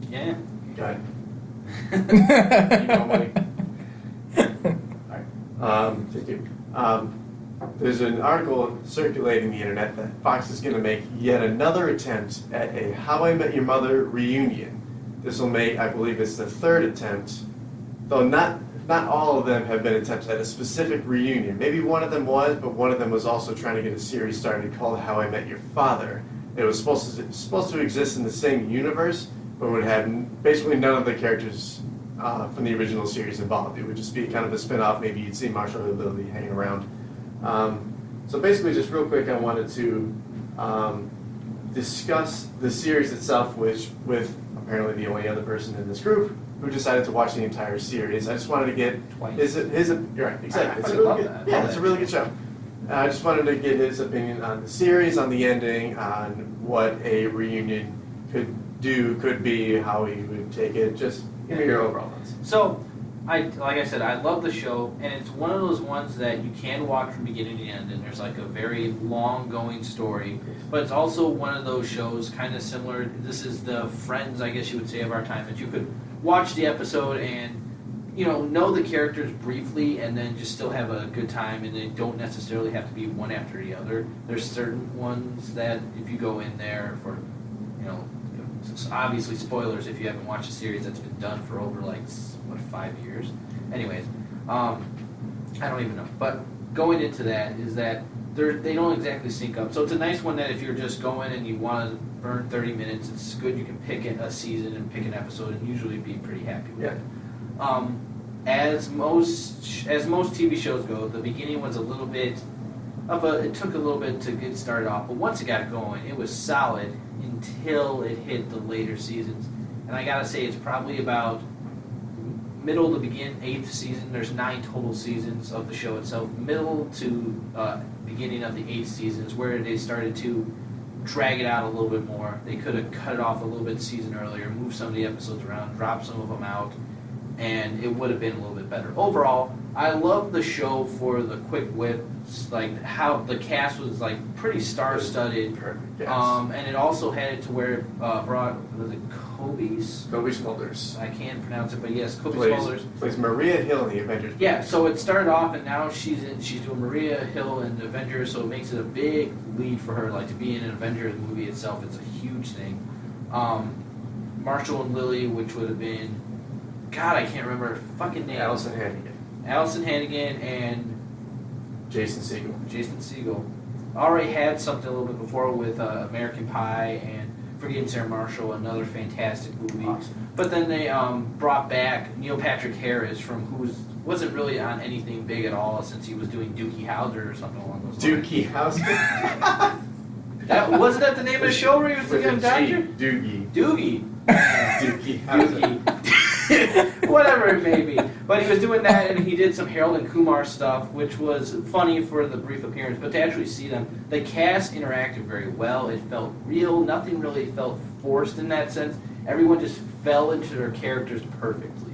Yeah. Okay. You know, Mike. All right. Thank you. There's an article circulating the internet that Fox is gonna make yet another attempt at a How I Met Your Mother reunion. This will make, I believe, it's the third attempt, though not all of them have been attempts at a specific reunion. Maybe one of them was, but one of them was also trying to get a series started called How I Met Your Father. It was supposed to exist in the same universe, but would have basically none of the characters from the original series involved. It would just be kind of a spin-off. Maybe you'd see Marshall or Lily hanging around. So basically, just real quick, I wanted to discuss the series itself, which with apparently the only other person in this group who decided to watch the entire series. I just wanted to get you're right, exactly. It's a really good, it's a really good show. I just wanted to get his opinion on the series, on the ending, on what a reunion could be, how he would take it. Just give me your overall thoughts. So, like I said, I love the show, and it's one of those ones that you can watch from beginning to end, and there's like a very long-going story, but it's also one of those shows kind of similar. This is the Friends, I guess you would say, of our time, that you could watch the episode and know the characters briefly and then just still have a good time, and they don't necessarily have to be one after the other. There's certain ones that if you go in there for, obviously spoilers if you haven't watched a series that's been done for over 5 years. Anyways, I don't even know. But going into that is that they don't exactly sync up. So it's a nice one that if you're just going and you want to burn 30 minutes, it's good. You can pick a season and pick an episode and usually be pretty happy with it. As most TV shows go, the beginning was a little bit it took a little bit to get started off, but once it got going, it was solid until it hit the later seasons. And I gotta say, it's probably about middle to begin 8th season. There's 9 total seasons of the show itself. Middle to beginning of the 8th season is where they started to drag it out a little bit more. They could have cut it off a little bit season earlier, moved some of the episodes around, dropped some of them out. and it would have been a little bit better. Overall, I love the show for the quick wits, like how the cast was like pretty star-studded. Perfect. Yes. And it also had it to where it brought, was it Kobe? Kobe Smulders I can't pronounce it, but yes, Kobe plays, Smulders. plays Maria Hill in the Avengers. Yeah, so it started off, and now she's doing Maria Hill in Avengers, so it makes it a big lead for her. Like to be in an Avengers movie itself, it's a huge thing. Marshall and Lily, which would have been, God, I can't remember her fucking name. Allison Hannigan. Allison Hannigan and Jason Segel. Jason Segel already had something a little bit before with American Pie and Forgetting Sarah Marshall, another fantastic movie. Awesome. But then they brought back Neil Patrick Harris from wasn't really on anything big at all since he was doing Dookie Howser or something along those lines. Dookie Howser. Wasn't that the name of the show where he was the With young a G. doctor? Doogie. Doogie. Dookie Howser. Dookie. Whatever it may be. But he was doing that, and he did some Harold and Kumar stuff, which was funny for the brief appearance. But to actually see them, the cast interacted very well. It felt real. Nothing really felt forced in that sense. Everyone just fell into their characters perfectly.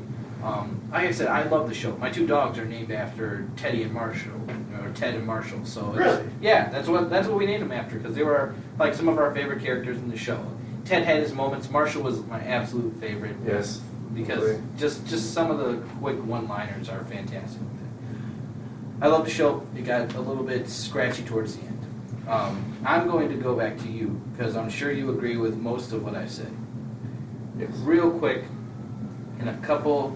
Like I said, I love the show. My two dogs are named after Teddy and Marshall, or Ted and Marshall. So it's, Really? yeah, that's what we named them after because they were like some of our favorite characters in the show. Ted had his moments. Marshall was my absolute favorite. Yes. Because just some of the quick one-liners are fantastic. I love the show. It got a little bit scratchy towards the end. I'm going to go back to you because I'm sure you agree with most of what I said. Yes. Real quick, in a couple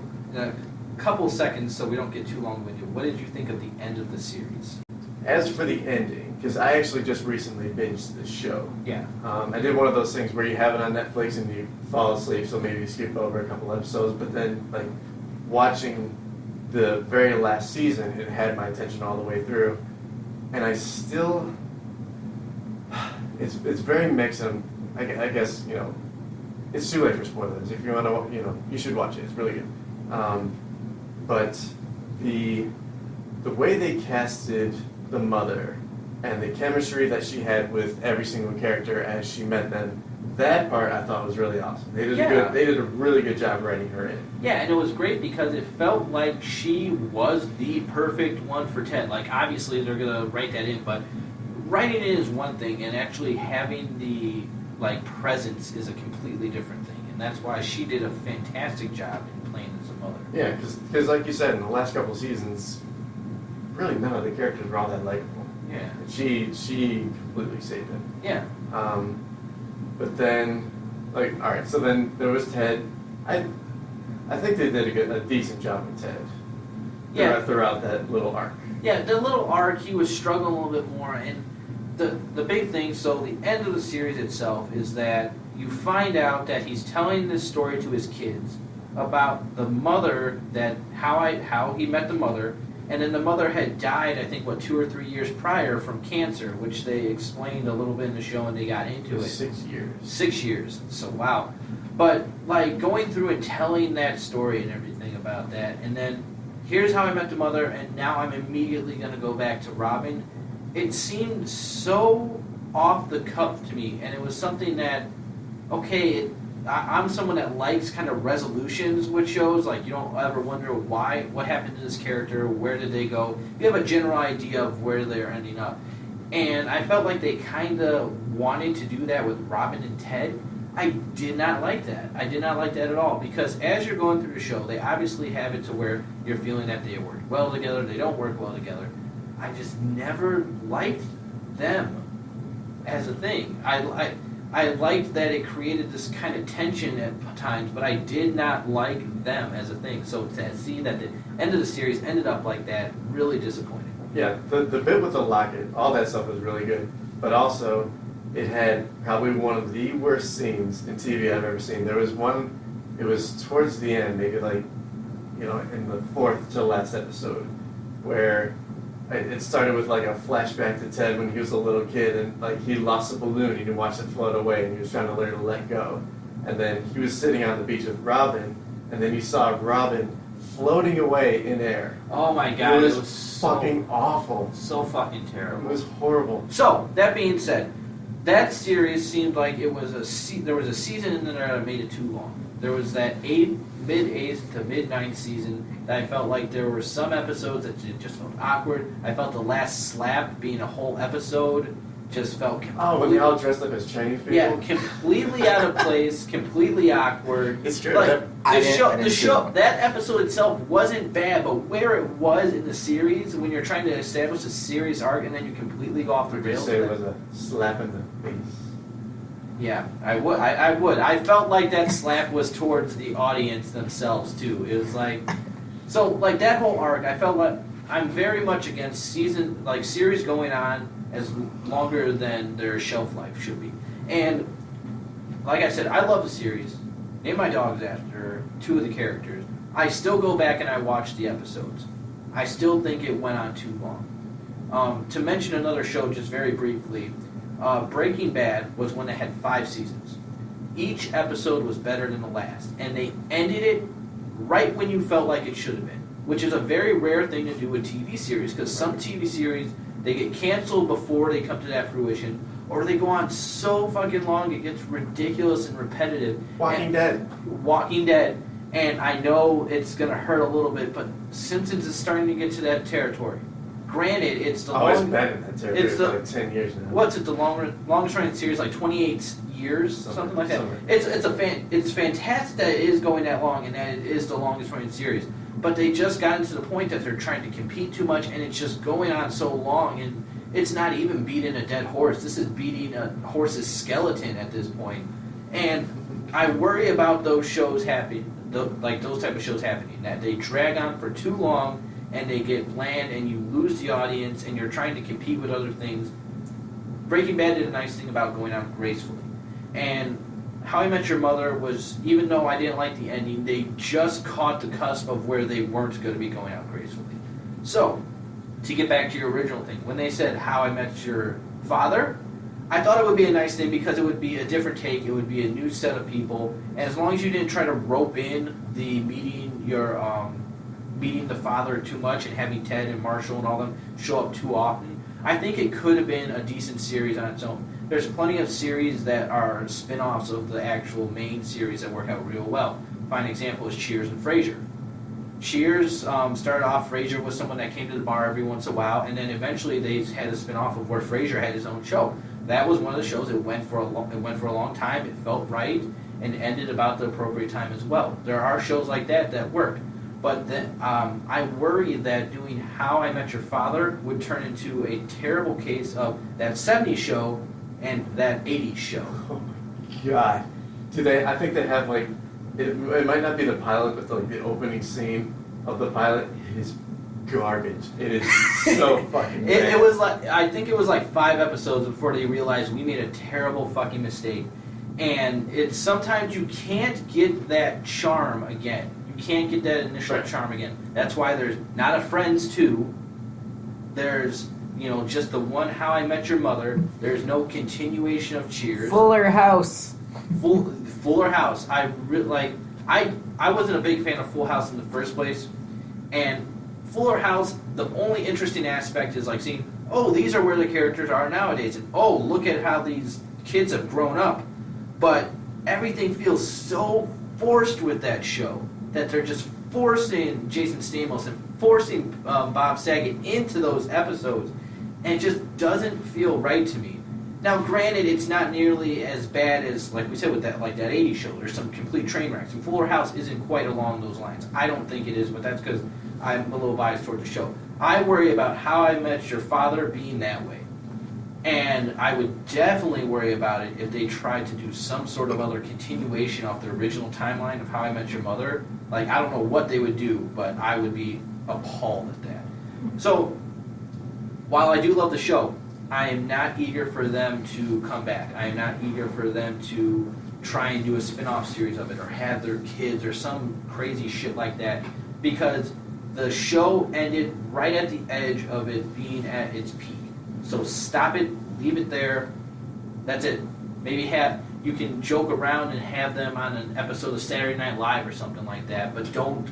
seconds, so we don't get too long-winded. What did you think of the end of the series? As for the ending, because I actually just recently binged this show. Yeah. I did one of those things where you have it on Netflix and you fall asleep, so maybe you skip over a couple episodes, but then like watching the very last season, it had my attention all the way through, and I still, it's very mixed, and I guess, you know, it's too late for spoilers. If you want to, you know, you should watch it. It's really good. But the way they casted the mother and the chemistry that she had with every single character as she met them, that part I thought was really awesome. They did a really good job writing her in. Yeah, and it was great because it felt like she was the perfect one for Ted. Like, obviously they're going to write that in, but writing it is one thing, and actually having the, like, presence is a completely different thing. And that's why she did a fantastic job in playing as a mother. Yeah, because like you said, in the last couple of seasons, really none of the characters were all that likable. Yeah. And she completely saved it. Yeah. But then, like, all right, so then there was Ted. I think they did a decent job with Ted. Yeah. Throughout that little arc. Yeah, the little arc, he was struggling a little bit more, and the big thing, so the end of the series itself is that you find out that he's telling this story to his kids about the mother, that how he met the mother, and then the mother had died, I think, 2 or 3 years prior from cancer, which they explained a little bit in the show, and they got into it. 6 years. 6 years. So, wow. But, like, going through and telling that story and everything about that, and then here's how I met the mother, and now I'm immediately going to go back to Robin. It seemed so off the cuff to me, and it was something that, okay, I'm someone that likes kind of resolutions with shows. Like, you don't ever wonder what happened to this character, where did they go. You have a general idea of where they're ending up. And I felt like they kind of wanted to do that with Robin and Ted. I did not like that. I did not like that at all, because as you're going through the show, they obviously have it to where you're feeling that they work well together, they don't work well together. I just never liked them as a thing. I liked that it created this kind of tension at times, but I did not like them as a thing. So to see that the end of the series ended up like that, really disappointing. Yeah, the bit with the locket, all that stuff was really good. But also, it had probably one of the worst scenes in TV I've ever seen. There was one, it was towards the end, maybe like, you know, in the 4th to last episode, where it started with like a flashback to Ted when he was a little kid, and like he lost a balloon, he didn't watch it float away, and he was trying to learn to let go. And then he was sitting on the beach with Robin, and then he saw Robin floating away in air. Oh my god, it was fucking awful. So fucking It terrible. was horrible. So, that being said, that series seemed like it was there was a season in there that made it too long. there was that mid-8th to mid-9th season that I felt like there were some episodes that just felt awkward. I felt the last slap being a whole episode just felt Oh, when they all dressed up as Chinese people? yeah, completely out of place, completely awkward. It's true. Like I the didn't- show, I didn't the see show, it. that episode itself wasn't bad, but where it was in the series, when you're trying to establish a serious arc and then you completely go off the Would you rails. say it with was a slap in the face? Yeah, I would. I would. I felt like that slap was towards the audience themselves too. It was like, so like that whole arc. I felt like I'm very much against series going on as longer than their shelf life should be. And like I said, I love the series. Name my dogs after two of the characters. I still go back and I watch the episodes. I still think it went on too long. To mention another show just very briefly, Breaking Bad was one that had 5 seasons. Each episode was better than the last, and they ended it right when you felt like it should have been, which is a very rare thing to do with TV series, because some TV series, they get canceled before they come to that fruition, or they go on so fucking long it gets ridiculous and repetitive. Walking Dead. Walking Dead, and I know it's going to hurt a little bit, but Simpsons is starting to get to that territory. Granted, it's the Oh, it's been in that territory it's for the- like 10 years now. What's it? The longest running series, like 28 years, something like that. Somewhere. It's fantastic that it is going that long and that it is the longest running series. But they just gotten to the point that they're trying to compete too much, and it's just going on so long, and it's not even beating a dead horse. This is beating a horse's skeleton at this point. And I worry about those shows happening, like those type of shows happening, that they drag on for too long and they get bland and you lose the audience and you're trying to compete with other things. Breaking Bad did a nice thing about going on gracefully. And How I Met Your Mother was, even though I didn't like the ending, they just caught the cusp of where they weren't going to be going out gracefully. So, to get back to your original thing, when they said How I Met Your Father, I thought it would be a nice thing because it would be a different take, it would be a new set of people, and as long as you didn't try to rope in the meeting the father too much and having Ted and Marshall and all them show up too often, I think it could have been a decent series on its own. There's plenty of series that are spin-offs of the actual main series that work out real well. Fine example is Cheers and Frasier. Cheers started off, Frasier was someone that came to the bar every once in a while, and then eventually they had a spin-off of where Frasier had his own show. That was one of the shows that went for a long time, it felt right, and ended about the appropriate time as well. There are shows like that work. But then, I worry that doing How I Met Your Father would turn into a terrible case of that 70s show and that 80s show. Oh my god. I think they have like, it might not be the pilot, but like the opening scene of the pilot is garbage. It is so fucking bad. It was like, I think it was like 5 episodes before they realized we made a terrible fucking mistake. And it's sometimes you can't get that charm again. You can't get that initial charm again. That's why there's not a Friends 2. There's, just the one How I Met Your Mother. There's no continuation of Cheers. Fuller House. Fuller House. I wasn't a big fan of Full House in the first place. And Fuller House, the only interesting aspect is like seeing, oh, these are where the characters are nowadays. And oh, look at how these kids have grown up. But everything feels so forced with that show that they're just forcing Jason Stamos and forcing Bob Saget into those episodes, and it just doesn't feel right to me. Now, granted, it's not nearly as bad as, like we said, with that 80s show. There's some complete train wrecks, and Fuller House isn't quite along those lines. I don't think it is, but that's because I'm a little biased toward the show. I worry about How I Met Your Father being that way. And I would definitely worry about it if they tried to do some sort of other continuation of the original timeline of How I Met Your Mother. Like, I don't know what they would do, but I would be appalled at that. So, while I do love the show, I am not eager for them to come back. I am not eager for them to try and do a spin-off series of it or have their kids or some crazy shit like that, because the show ended right at the edge of it being at its peak. So stop it, leave it there. That's it. Maybe you can joke around and have them on an episode of Saturday Night Live or something like that, but don't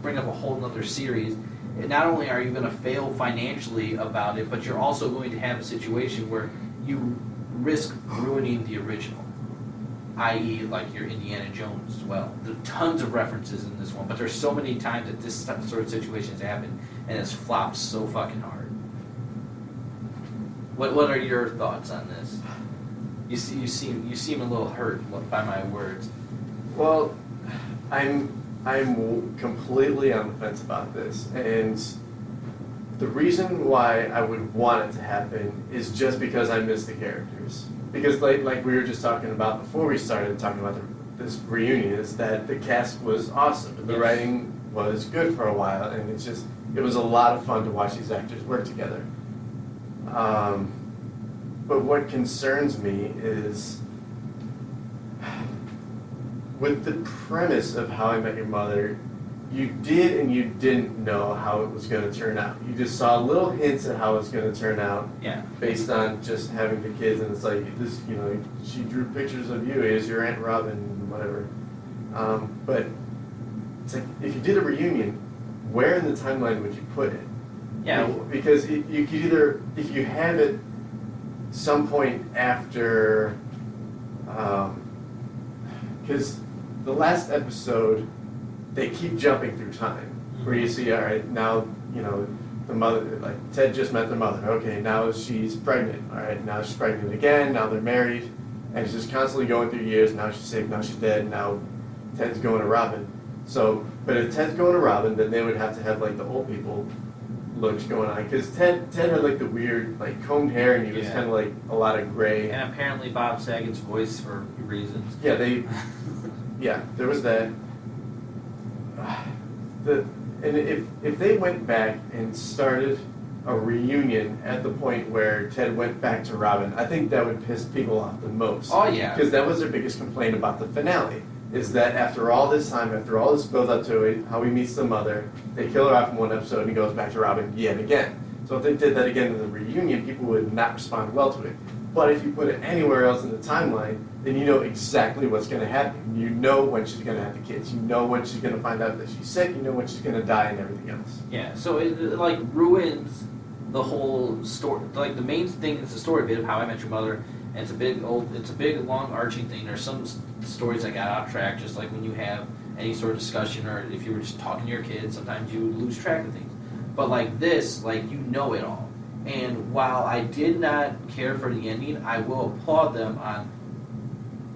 bring up a whole nother series. And not only are you going to fail financially about it, but you're also going to have a situation where you risk ruining the original. i.e., like your Indiana Jones as well. There are tons of references in this one, but there's so many times that this sort of situations happen, and it's flopped so fucking hard. What are your thoughts on this? You seem a little hurt by my words. Well, I'm completely on the fence about this, and the reason why I would want it to happen is just because I miss the characters. Because like we were just talking about before we started talking about this reunion, is that the cast was awesome, and the Yes. writing was good for a while, and it was a lot of fun to watch these actors work together. But what concerns me is, with the premise of How I Met Your Mother, you did and you didn't know how it was going to turn out. You just saw little hints at how it's going to turn out Yeah. based on just having the kids, and it's like, this, she drew pictures of you as your Aunt Robin, whatever. But it's like, if you did a reunion, where in the timeline would you put it? Yeah. Because you could either, if you have it some point after, because the last episode, they keep jumping through time, where you see, all right, now, the mother, like, Ted just met the mother. Okay, now she's pregnant. All right, now she's pregnant again. Now they're married. And it's just constantly going through years. Now she's sick. Now she's dead. Now Ted's going to Robin. So, but if Ted's going to Robin, then they would have to have, like, the old people looks going on. Because Ted had, like, the weird, like, combed hair, and he was kind of, like, a lot of gray. And apparently Bob Saget's voice for reasons. Yeah, there was that. And if they went back and started a reunion at the point where Ted went back to Robin, I think that would piss people off the most. Oh, yeah. Because that was their biggest complaint about the finale, is that after all this time, after all this build up to it, how he meets the mother, they kill her off in one episode and he goes back to Robin yet again. So if they did that again in the reunion, people would not respond well to it. But if you put it anywhere else in the timeline, then you know exactly what's going to happen. You know when she's going to have the kids. You know when she's going to find out that she's sick. You know when she's going to die and everything else. Yeah, so it like ruins the whole story. Like the main thing is the story bit of How I Met Your Mother, and it's a big long arching thing. There's some stories that got off track, just like when you have any sort of discussion, or if you were just talking to your kids, sometimes you would lose track of things. But like this, like you know it all. And while I did not care for the ending, I will applaud them on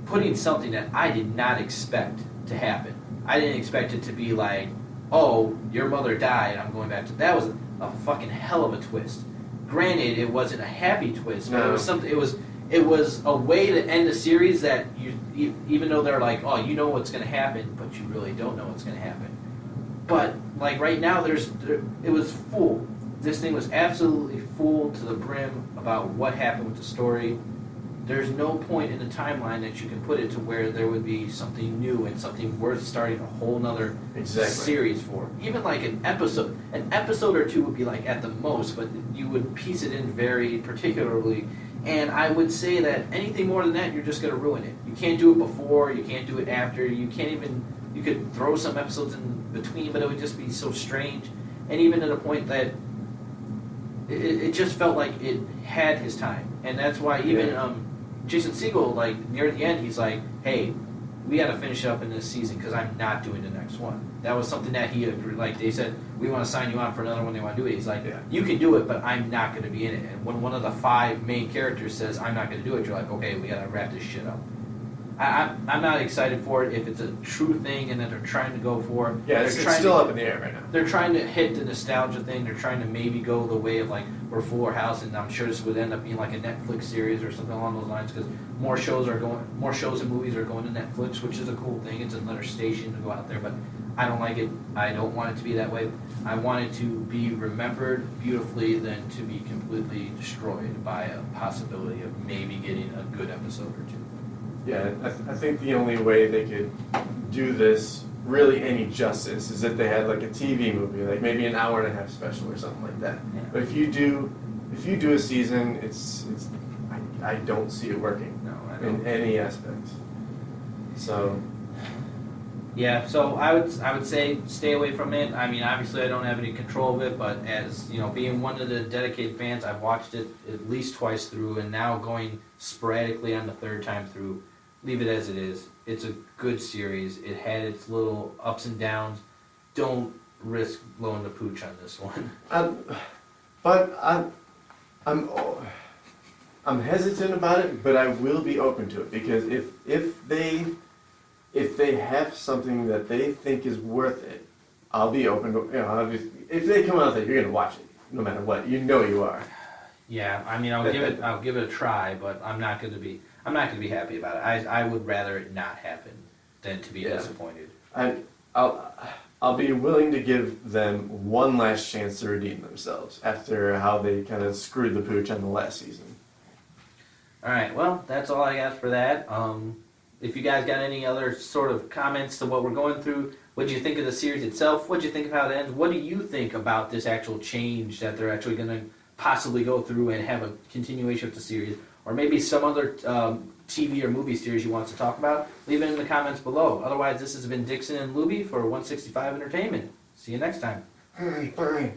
putting something that I did not expect to happen. I didn't expect it to be like, oh, your mother died, I'm going back to... That was a fucking hell of a twist. Granted, it wasn't a happy twist, but it was something... It was a way to end the series that you even though they're like, oh, you know what's going to happen, but you really don't know what's going to happen. But like right now, it was full. This thing was absolutely full to the brim about what happened with the story. There's no point in the timeline that you can put it to where there would be something new and something worth starting a whole nother series for. Even like an episode or two would be like at the most, but you would piece it in very particularly. And I would say that anything more than that, you're just going to ruin it. You can't do it before, you can't do it after, you could throw some episodes in between, but it would just be so strange. And even to the point that it just felt like it had his time. And that's why even Jason Segel, like near the end, he's like, hey, we got to finish up in this season because I'm not doing the next one. That was something that he agreed, like they said, we want to sign you on for another one, they want to do it. He's like, you can do it, but I'm not going to be in it. And when one of the 5 main characters says, I'm not going to do it, you're like, okay, we got to wrap this shit up. I'm not excited for it if it's a true thing and that they're trying to go for. Yeah, it's still up in the air right now. They're trying to hit the nostalgia thing. They're trying to maybe go the way of like we're Fuller House, and I'm sure this would end up being like a Netflix series or something along those lines because more shows and movies are going to Netflix, which is a cool thing. It's another station to go out there, but I don't like it. I don't want it to be that way. I want it to be remembered beautifully than to be completely destroyed by a possibility of maybe getting a good episode or two. Yeah, I think the only way they could do this really any justice is if they had like a TV movie, like maybe an hour and a half special or something like that. Yeah. But if you do a season, I don't see it working in any aspect. So yeah, so I would say stay away from it. I mean, obviously I don't have any control of it, but as you know, being one of the dedicated fans, I've watched it at least twice through, and now going sporadically on the 3rd time through. leave it as it is. It's a good series. It had its little ups and downs. Don't risk blowing the pooch on this one. I'm hesitant about it, but I will be open to it because if they have something that they think is worth it, I'll be open to. If they come out there, you're gonna watch it no matter what. You know you are. Yeah, I mean, I'll give it a try, but I'm not gonna be happy about it. I would rather it not happen than to be disappointed. I'll be willing to give them one last chance to redeem themselves after how they kind of screwed the pooch on the last season. All right, well, that's all I got for that. If you guys got any other sort of comments to what we're going through, what do you think of the series itself? What do you think of how it ends? What do you think about this actual change that they're actually going to possibly go through and have a continuation of the series? Or maybe some other TV or movie series you want to talk about? Leave it in the comments below. Otherwise, this has been Dixon and Luby for 165 Entertainment. See you next time. Hurry.